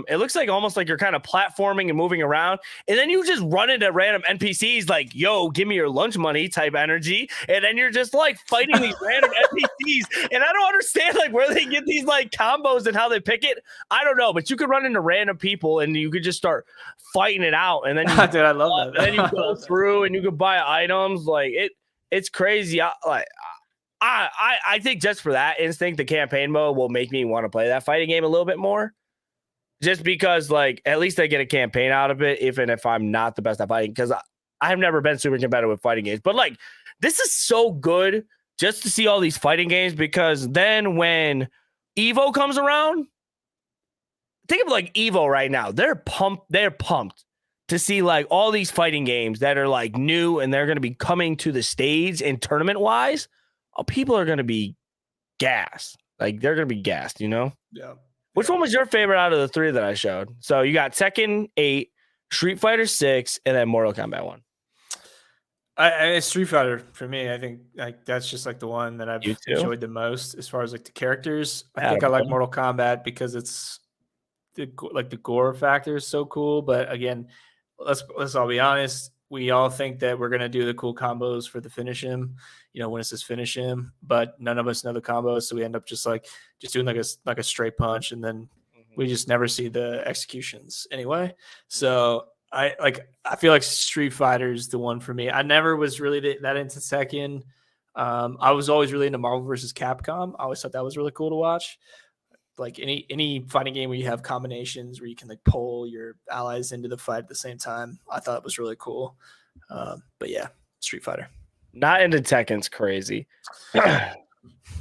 it looks like almost like you're kind of platforming and moving around, and then you just run into random NPCs like, yo, give me your lunch money type energy, and then you're just like fighting these random NPCs, and I don't understand like where they get these like combos and how they pick it. I don't know, but you could run into random people and you could just start fighting it out, and then dude, I love that. And then you go through and you could buy items. Like it's crazy. I think just for that instinct, the campaign mode will make me want to play that fighting game a little bit more. Just because, like, at least I get a campaign out of it, even if I'm not the best at fighting, because I've never been super competitive with fighting games. But, like, this is so good just to see all these fighting games, because then when Evo comes around, think of, like, Evo right now. They're pumped to see, like, all these fighting games that are, like, new, and they're going to be coming to the stage and tournament-wise. People are going to be gassed. Like, they're going to be gassed, Yeah. Which one was your favorite out of the 3 that I showed? So you got Tekken 8, Street Fighter 6, and then Mortal Kombat 1. Street Fighter for me. I think like that's just like the one that I've enjoyed the most as far as like the characters. I think I like Mortal Kombat because it's the gore factor is so cool. But again, let's all be honest. We all think that we're gonna do the cool combos for the finish him, when it says finish him, but none of us know the combos, so we end up just doing like a straight punch, and then we just never see the executions anyway. So I feel like Street Fighter is the one for me. I never was really that into Tekken. I was always really into Marvel vs. Capcom. I always thought that was really cool to watch. Like any fighting game where you have combinations where you can like pull your allies into the fight at the same time. I thought it was really cool. But yeah, Street Fighter. Not into Tekken's crazy. I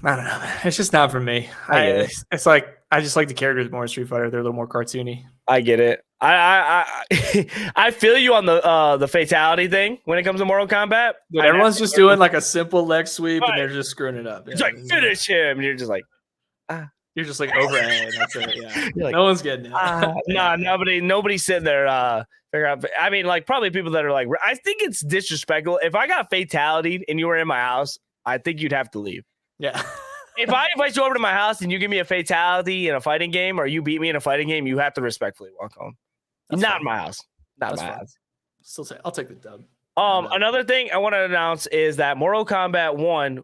don't know, man. It's just not for me. It's like I just like the characters more in Street Fighter. They're a little more cartoony. I get it. I feel you on the fatality thing when it comes to Mortal Kombat. Dude, everyone's just doing like a simple leg sweep and they're just screwing it up. It's like finish him, and you're just like, you're just like over A. That's it. Yeah, like, no one's getting it. Nah, nobody's sitting there figure out. I mean, like probably people that are like, I think it's disrespectful. If I got fatality and you were in my house, I think you'd have to leave. Yeah. If I invite you over to my house and you give me a fatality in a fighting game, or you beat me in a fighting game, you have to respectfully walk home. That's not in my house. Not in my house. I'll take the dub. Another thing I want to announce is that Mortal Kombat 1,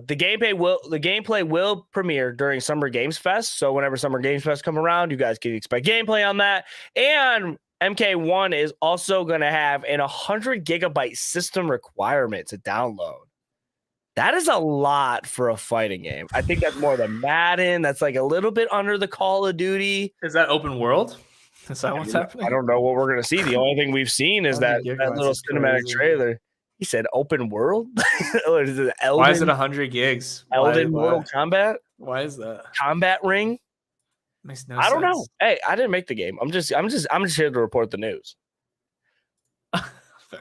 the gameplay will premiere during Summer Games Fest. So whenever Summer Games Fest come around, you guys can expect gameplay on that. And MK1 is also going to have an 100 gigabyte system requirement to download. That is a lot for a fighting game. I think that's more than Madden. That's like a little bit under the Call of Duty. Is that open world? Is that what's happening? I don't know what we're going to see. The only thing we've seen is that little cinematic trailer. He said open world? Why is it 100 gigs? Mortal Kombat? Why is that? Combat ring? Makes no sense. I don't know. Hey, I didn't make the game. I'm just here to report the news. I'm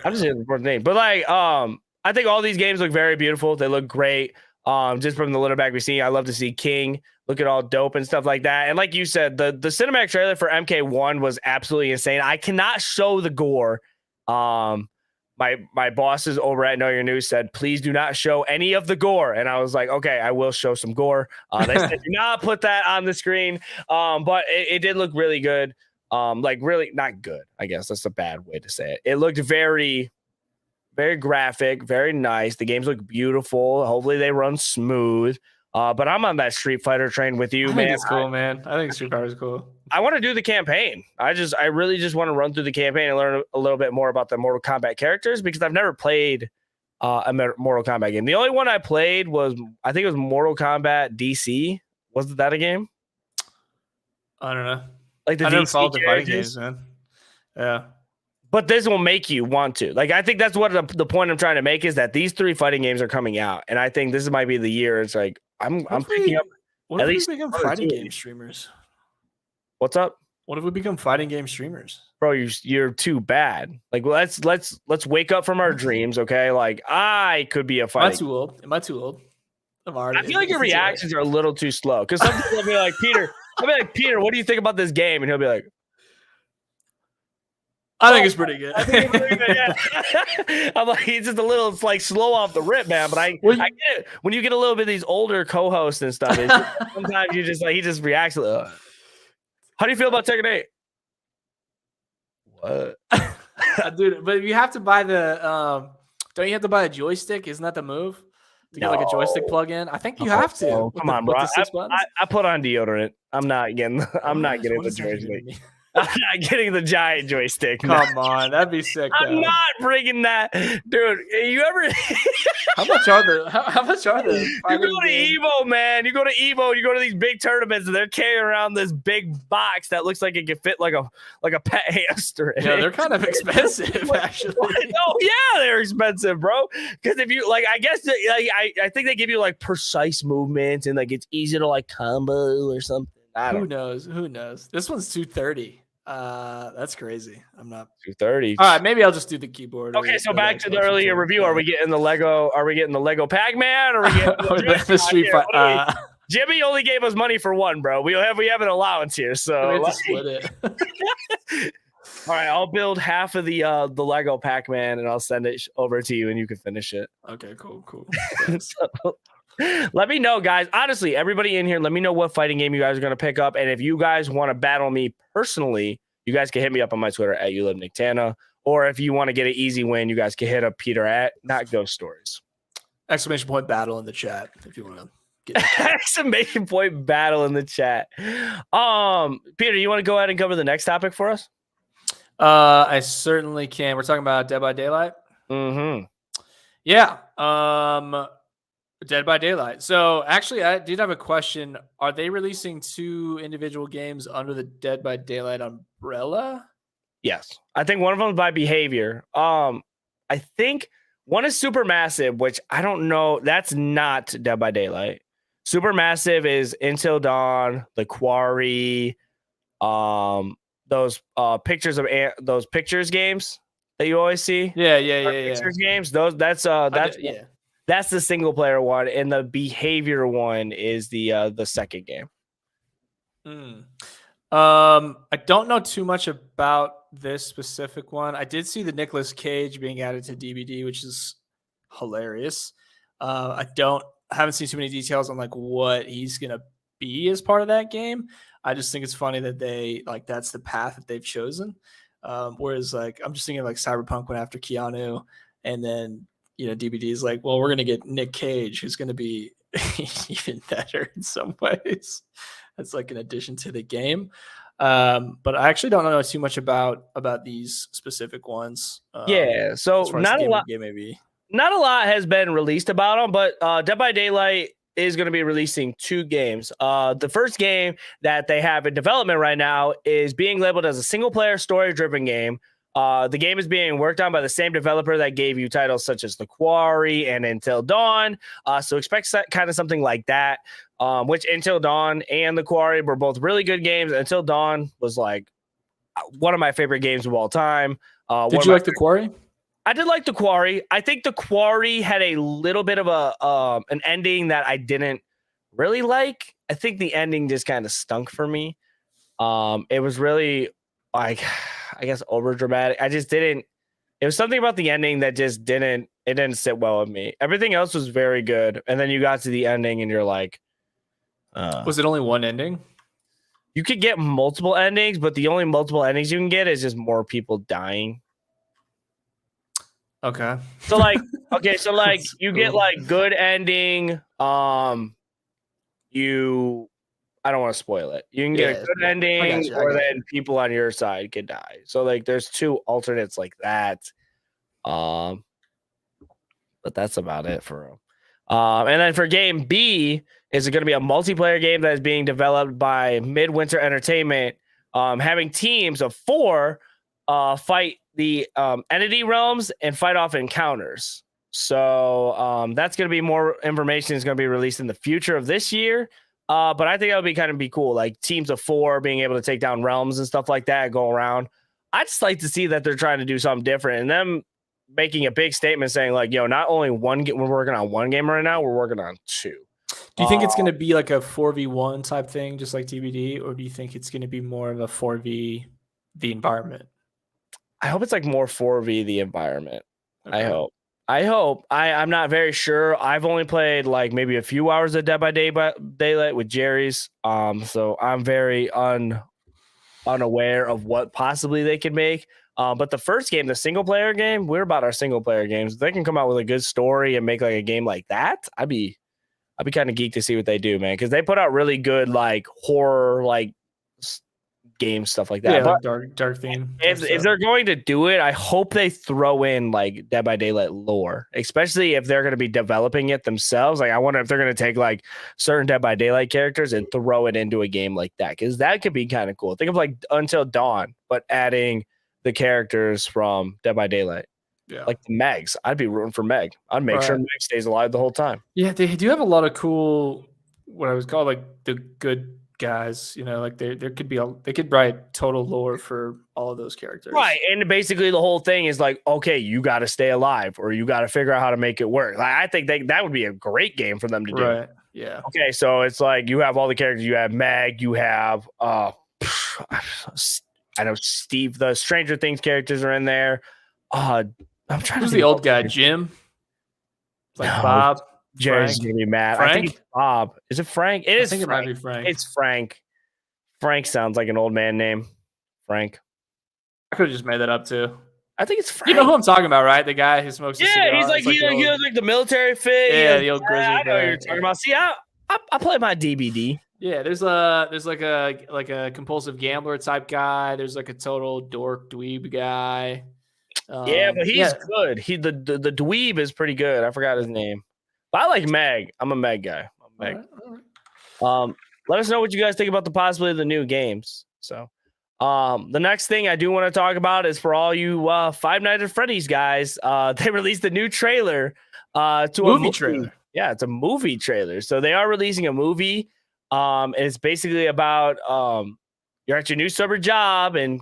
just here to report the name. But like, I think all these games look very beautiful. They look great. Just from the little back we've seen, I love to see King looking all dope and stuff like that. And like you said, the cinematic trailer for MK1 was absolutely insane. I cannot show the gore. My bosses over at Know Your News said, please do not show any of the gore. And I was like, okay, I will show some gore. They said, do not put that on the screen. But it did look really good. Like really not good. I guess that's a bad way to say it. It looked very, very graphic, very nice. The games look beautiful. Hopefully they run smooth. But I'm on that Street Fighter train with you, man. I think it's cool, man. I think Street Fighter is cool. I want to do the campaign. I really just want to run through the campaign and learn a little bit more about the Mortal Kombat characters because I've never played a Mortal Kombat game. The only one I played was, I think it was Mortal Kombat DC. Wasn't that a game? I don't know. Like I never followed the fighting games, man. Yeah. But this will make you want to. Like, I think that's what the point I'm trying to make is that these 3 fighting games are coming out. And I think this might be the year. It's like, I'm picking up. What if we become fighting game streamers? What's up? What if we become fighting game streamers? Bro, you're too bad. Like, let's wake up from our dreams, okay? Like, I could be a fighting. Am I too old? I feel like your reactions are a little too slow. Because some people will be like, Peter, what do you think about this game? And he'll be like, I think it's pretty good. Yeah. I'm like, he's just a little, it's like slow off the rip, man. But I get it. When you get a little bit of these older co-hosts and stuff, sometimes you just like, he just reacts. How do you feel about Tekken 8? What? Dude, but you have to buy the, don't you have to buy a joystick? Isn't that the move? To get like a joystick plug-in? I think you have to. Oh, come on, bro. I put on deodorant. I'm not getting the joystick. I'm not getting the giant joystick. Come on, that'd be sick. I'm not bringing that, dude. You ever? How much are the? How much are the? You go to Evo, man. You go to Evo. You go to these big tournaments, and they're carrying around this big box that looks like it could fit like a pet hamster. Yeah, they're kind of expensive, actually. Oh yeah, they're expensive, bro. Because if you like, I guess I think they give you like precise movements and like it's easy to like combo or something. Who knows? This one's 230. That's crazy. I'm not 230. All right, maybe I'll just do the keyboard. Okay, so back to the earlier review. Are we getting the Lego? Are we getting the Lego Pacman? Or are we getting the Street Fighter? Jimmy only gave us money for one, bro. We have an allowance here, so let's split it. All right, I'll build half of the Lego Pacman and I'll send it over to you, and you can finish it. Okay, cool. So, let me know, guys. Honestly, everybody in here, let me know what fighting game you guys are going to pick up. And if you guys want to battle me personally, you guys can hit me up on my Twitter at YouLiveNicktana. Or if you want to get an easy win, you guys can hit up Peter at Not Ghost Stories. Exclamation point battle in the chat if you want to get exclamation point battle in the chat. Peter, you want to go ahead and cover the next topic for us? I certainly can. We're talking about Dead by Daylight. Mm-hmm. Yeah. Dead by Daylight. So actually, I did have a question. Are they releasing 2 individual games under the Dead by Daylight umbrella? Yes. I think one of them is by behavior. I think one is Supermassive, which I don't know. That's not Dead by Daylight. Supermassive is Until Dawn, The Quarry, the those pictures of those pictures games that you always see. Yeah. Pictures games. That's the single player one, and the behavior one is the second game. I don't know too much about this specific one. I did see the Nicolas Cage being added to DBD, which is hilarious. I haven't seen too many details on like what he's gonna be as part of that game. I just think it's funny that they like that's the path that they've chosen. Whereas like I'm just thinking like Cyberpunk went after Keanu, and then DBD is like, well, we're gonna get Nick Cage, who's gonna be even better in some ways. That's like an addition to the game. But I actually don't know too much about these specific ones. So not a lot. Maybe not a lot has been released about them, but Dead by Daylight is going to be releasing 2 games. The first game that they have in development right now is being labeled as a single-player story-driven game. The game is being worked on by the same developer that gave you titles such as The Quarry and Until Dawn. So expect kind of something like that, which Until Dawn and The Quarry were both really good games. Until Dawn was like one of my favorite games of all time. Did you like The Quarry? I did like The Quarry. I think The Quarry had a little bit of an ending that I didn't really like. I think the ending just kind of stunk for me. It was really like, I guess, over dramatic. I just didn't. It was something about the ending that just didn't sit well with me. Everything else was very good, and then you got to the ending, and you're like, was it only one ending? You could get multiple endings, but the only multiple endings you can get is just more people dying. Okay. So like, you get like good ending. I don't want to spoil it. You can get a good ending, or then people on your side could die. So like, there's 2 alternates like that. But that's about it for them. And then for game B, is it going to be a multiplayer game that is being developed by Midwinter Entertainment, having teams of 4 fight the entity realms and fight off encounters. So that's going to be more information is going to be released in the future of this year. But I think that would be kind of be cool, like teams of 4 being able to take down realms and stuff like that, go around. I just like to see that they're trying to do something different, and them making a big statement saying like, not only one game, we're working on 1 game right now, we're working on 2. Do you think it's going to be like a 4v1 type thing, just like TBD, or do you think it's going to be more of a 4v the environment? I hope it's like more 4v the environment. Okay. I hope. I'm not very sure. I've only played like maybe a few hours of Dead by Daylight with Jerry's. So I'm very unaware of what possibly they could make. But the first game, the single player game, we're about our single player games. If they can come out with a good story and make like a game like that, I'd be kind of geeked to see what they do, man. Because they put out really good like horror like game stuff like that. Yeah, but dark theme. If they're going to do it, I hope they throw in like Dead by Daylight lore, especially if they're going to be developing it themselves. Like I wonder if they're going to take like certain Dead by Daylight characters and throw it into a game like that, because that could be kind of cool. Think of like Until Dawn, but adding the characters from Dead by Daylight. Yeah. Like the Megs. I'd be rooting for Meg. I'd make sure Meg stays alive the whole time. Yeah, they do have a lot of cool, what I was called like the good guys, like there could be they could write total lore for all of those characters, right? And basically the whole thing is like, okay, you got to stay alive, or you got to figure out how to make it work. Like I think that would be a great game for them to do. Right? Yeah. Okay, so it's like you have all the characters. You have Meg. You have I know Steve. The Stranger Things characters are in there. I'm trying. Who's the old guy? Jim. Like no. Bob. Jerry's gonna be mad. Frank? I think it's Bob. Is it Frank? It is. I think Frank. It might be Frank. It's Frank. Frank sounds like an old man name. Frank. I could have just made that up too. I think it's Frank. You know who I'm talking about, right? The guy who smokes. Yeah, he's like he has like the military fit. Yeah, the old grizzly. I know what you're talking about. See, I play my DBD. Yeah, there's like a compulsive gambler type guy. There's like a total dork dweeb guy. Yeah, but he's good. The dweeb is pretty good. I forgot his name. But I like Meg. I'm a Meg guy. Meg. All right. Let us know what you guys think about the possibility of the new games. So, the next thing I do want to talk about is for all you Five Nights at Freddy's guys. They released a new trailer to a movie trailer. Yeah, it's a movie trailer. So they are releasing a movie. It's basically about you're at your new summer job and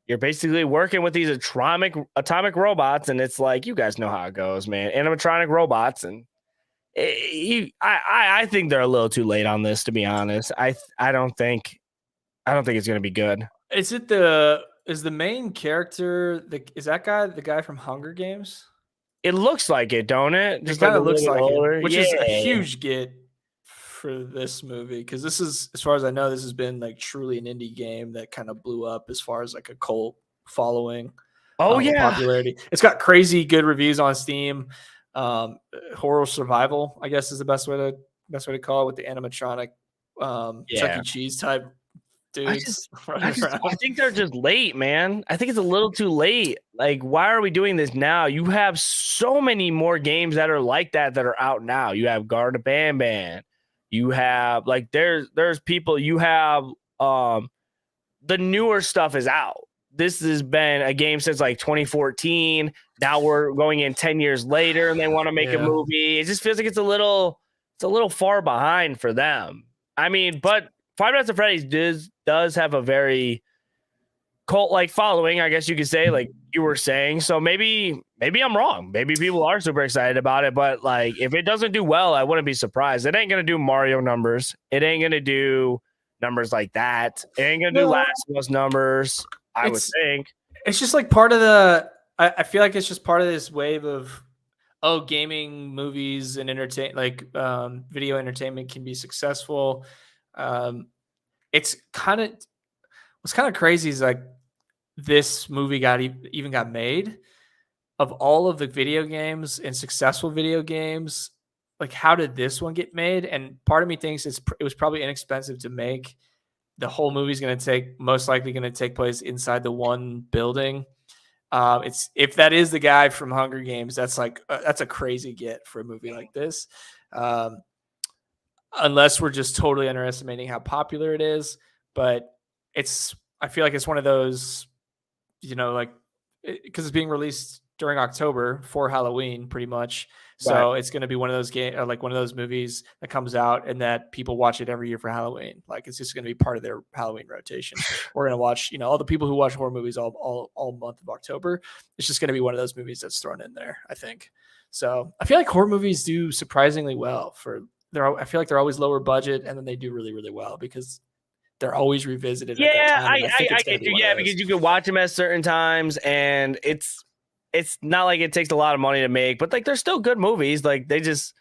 you're basically working with these atomic robots, and it's like, you guys know how it goes, man. Animatronic robots, and I think they're a little too late on this, to be honest. I don't think it's gonna be good. Is the main character is that guy the guy from Hunger Games? It looks like it, don't it? Just kind of looks like it, which is a Yeah. huge get for this movie, because this is, as far as I know, this has been like truly an indie game that kind of blew up as far as like a cult following. Popularity. It's got crazy good reviews on Steam. Horror survival, I guess, is the best way to call it, with the animatronic Chuck E. Cheese type dudes. I think they're just late, man. I think it's a little too late. Like, why are we doing this now? You have so many more games that are like that are out now. You have Garda Banban. You have like there's people. You have the newer stuff is out. This has been a game since like 2014. Now we're going in 10 years later, and they want to make a movie. It just feels like it's a little far behind for them. I mean, but Five Nights at Freddy's does have a very cult-like following, I guess you could say, like you were saying. So maybe I'm wrong. Maybe people are super excited about it, but like if it doesn't do well, I wouldn't be surprised. It ain't gonna do Mario numbers. It ain't gonna do numbers like that. It ain't gonna do Last of Us numbers. I would think it's just like part of the. I feel like it's just part of this wave of gaming, movies, and video entertainment can be successful. What's kind of crazy is like this movie even got made. Of all of the video games and successful video games, like how did this one get made? And part of me thinks it was probably inexpensive to make. The whole movie's most likely going to take place inside the one building. If that is the guy from Hunger Games, that's a crazy get for a movie like this. Unless we're just totally underestimating how popular it is, but I feel like it's one of those, like, because it's being released during October for Halloween, pretty much. So It's going to be one of those like one of those movies that comes out and that people watch it every year for Halloween. Like it's just going to be part of their Halloween rotation. We're going to watch, all the people who watch horror movies all month of October. It's just going to be one of those movies that's thrown in there, I think. So I feel like horror movies do surprisingly well I feel like they're always lower budget, and then they do really, really well because they're always revisited. Yeah, I get you. Yeah, because you can watch them at certain times, and it's not like it takes a lot of money to make, but like they're still good movies. Like they just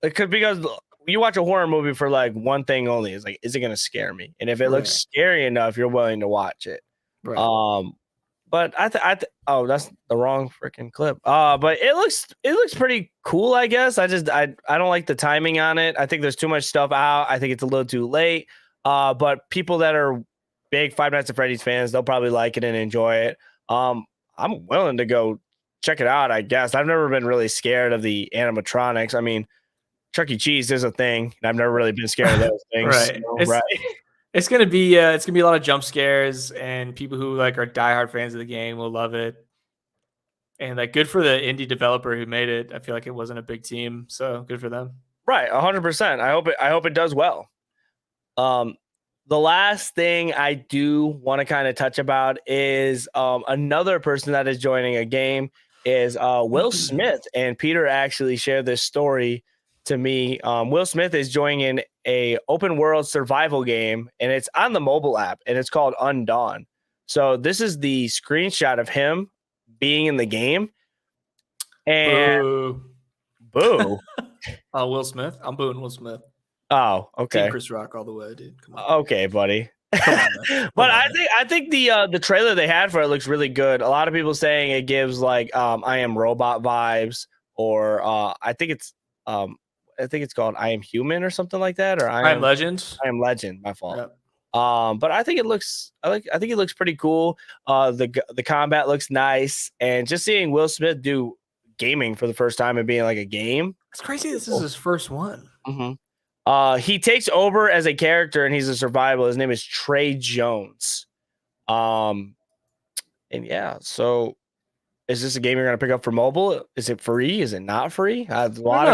because you watch a horror movie for like one thing only, is like, is it going to scare me? And if it looks scary enough, you're willing to watch it. Right. But oh, that's the wrong freaking clip. But it looks pretty cool, I guess. I don't like the timing on it. I think there's too much stuff out. I think it's a little too late. But people that are big Five Nights at Freddy's fans, they'll probably like it and enjoy it. I'm willing to go check it out, I guess. I've never been really scared of the animatronics. I mean, Chuck E. Cheese is a thing, and I've never really been scared of those things. Right. It's gonna be a lot of jump scares, and people who like are diehard fans of the game will love it. And like, good for the indie developer who made it. I feel like it wasn't a big team, so good for them. Right, 100%. I hope it does well. The last thing I do want to kind of touch about is another person that is joining a game is Will Smith, and Peter actually shared this story to me. Will Smith is joining a open world survival game, and it's on the mobile app, and it's called Undawn. So this is the screenshot of him being in the game. And boo. Will Smith. I'm booing Will Smith. Oh, okay. Team Chris Rock all the way, dude. Come on. Okay, buddy. But I think the trailer they had for it looks really good. A lot of people saying it gives like I Am Robot vibes, or I think it's called I Am Human or something like that, or I Am Legend. I Am Legend. My fault. Yep. But I think it looks pretty cool. The combat looks nice, and just seeing Will Smith do gaming for the first time and being like a game. It's crazy. This is his first one. Mm-hmm. He takes over as a character, and he's a survival. His name is Trey Jones. And yeah, so is this a game you're gonna pick up for mobile? Is it free? Is it not free? From what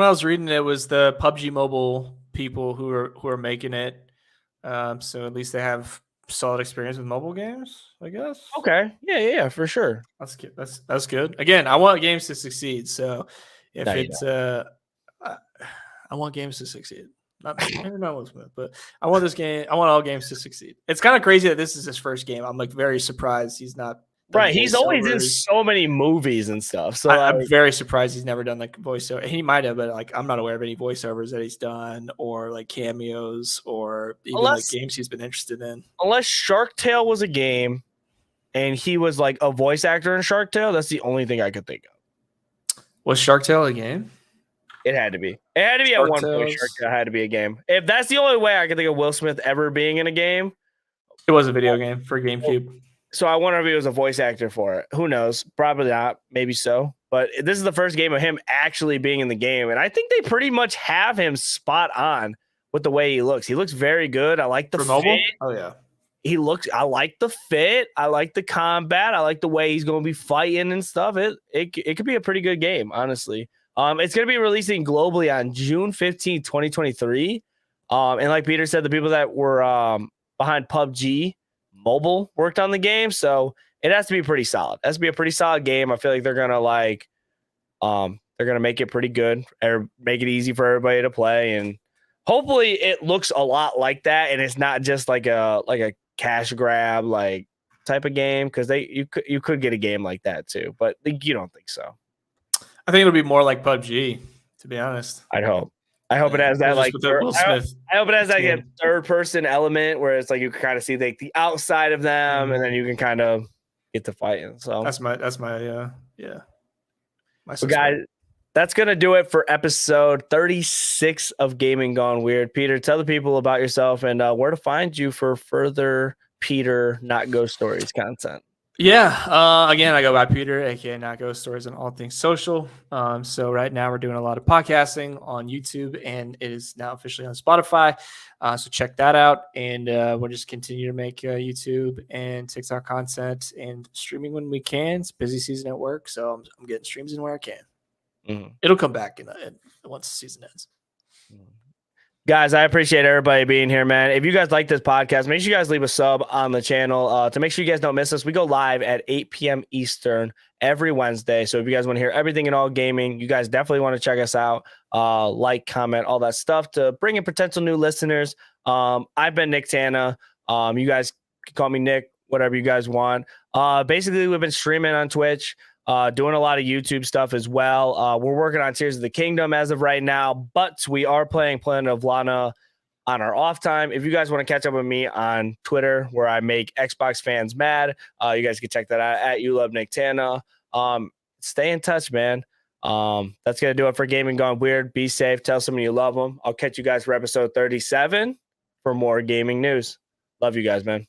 I was reading, it was the PUBG Mobile people who are making it. So at least they have solid experience with mobile games, I guess. Okay. Yeah, for sure. That's good. That's good. Again, I want games to succeed. So if No, you it's I want games to succeed. Maybe not Will Smith, but I want this game. I want all games to succeed. It's kind of crazy that this is his first game. I'm like very surprised he's not. Right, he's always in so many movies and stuff. So I'm very surprised he's never done like voiceover. He might have, but like I'm not aware of any voiceovers that he's done or like cameos or even like games he's been interested in. Unless Shark Tale was a game and he was like a voice actor in Shark Tale, that's the only thing I could think of. Was Shark Tale a game? It had to be. It had to be at one point. Shark Tale had to be a game. If that's the only way I could think of Will Smith ever being in a game, it was a video game for GameCube. So I wonder if he was a voice actor for it. Who knows? Probably not. Maybe so. But this is the first game of him actually being in the game. And I think they pretty much have him spot on with the way he looks. He looks very good. I like the fit. Mobile? Oh, yeah. I like the fit. I like the combat. I like the way he's going to be fighting and stuff. It could be a pretty good game, honestly. It's going to be releasing globally on June 15th, 2023. And like Peter said, the people that were behind PUBG Mobile worked on the game, so it has to be pretty solid. It has to be a pretty solid game. I feel like they're gonna make it pretty good or make it easy for everybody to play, and hopefully it looks a lot like that, and it's not just like a cash grab like type of game, because you could get a game like that too, but you don't think so? I think it'll be more like PUBG, to be honest. I hope it has that like I hope it has like a third person element where it's like you can kind of see like the outside of them, and then you can kind of get to fighting. So that's my guys, that's gonna do it for episode 36 of Gaming Gone Weird. Peter, tell the people about yourself and where to find you for further Peter Not Ghost Stories content. Yeah. Again, I go by Peter, aka Not Ghost Stories, on all things social. So right now we're doing a lot of podcasting on YouTube, and it is now officially on Spotify. So check that out, and we'll just continue to make YouTube and TikTok content and streaming when we can. It's busy season at work, so I'm getting streams in where I can. Mm-hmm. It'll come back once the season ends. Guys, I appreciate everybody being here, man. If you guys like this podcast, make sure you guys leave a sub on the channel to make sure you guys don't miss us. We go live at 8 p.m. Eastern every Wednesday. So if you guys want to hear everything in all gaming, you guys definitely want to check us out. Like, comment, all that stuff to bring in potential new listeners. I've been Nicktana. You guys can call me Nick, whatever you guys want. Basically, we've been streaming on Twitch. Doing a lot of YouTube stuff as well. We're working on Tears of the Kingdom as of right now, but we are playing Planet of Lana on our off time. If you guys want to catch up with me on Twitter, where I make Xbox fans mad, you guys can check that out at YouLoveNicktana. Stay in touch, man. That's going to do it for Gaming Gone Weird. Be safe. Tell somebody you love them. I'll catch you guys for episode 37 for more gaming news. Love you guys, man.